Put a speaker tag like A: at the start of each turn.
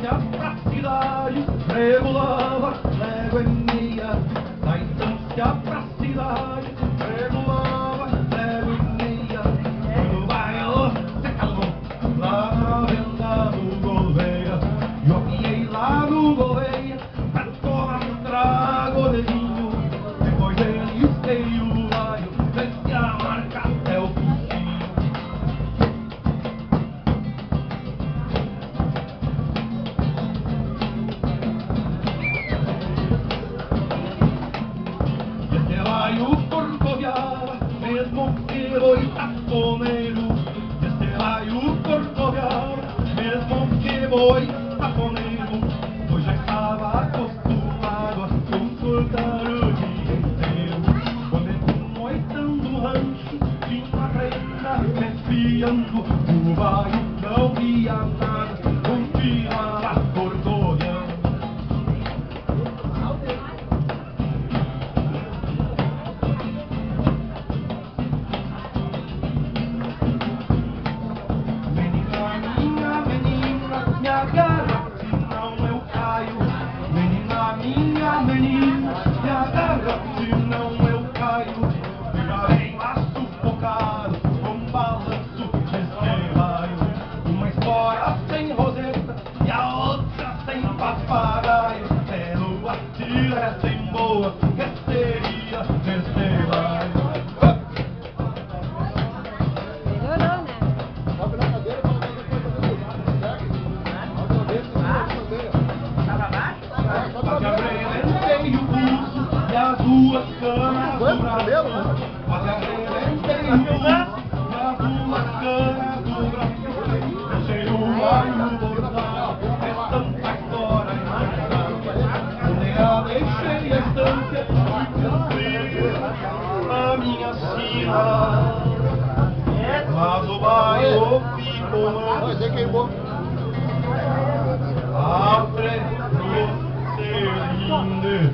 A: vinha pra cidade, regulava légua e meia. Da estância pra cidade, regulava légua e meia. No bairro se calmou, lá na venda do Gouveia. Eu piei lá no Gouveia pra tomar um trago de vinho. Depois ele veio o raio, desce a marca até o focinho. Raio corcoviava, mesmo que boi taponeiro. Este raio corcoviava, mesmo que boi taponeiro. Pois já estava acostumado a consultar o dia inteiro. Quando entrou moitando o rancho, tinha uma reina me espiando. O raio não via nada, continuava corcoviando. Me agarra, senão eu caio. Menina, me agarra, senão eu caio. Já vem lá sufocado, com balanço desse raio. Uma espora sem roseta e a outra sem papagaio. É lua tira sem boa, que seria desse raio.
B: Melhorou, né?
C: Sobe na cadeira pra fazer
A: Mas arrebentei o pulso e as duas canas do braço. Mas arrebentei o pulso e as duas canas do braço. Eu sei o raio voltar, é tanta história engraçada. Nem a deixei a estância e cumpri a minha sina. Mas o bairro ficou
C: Você queimou.
A: a frente do cilindro.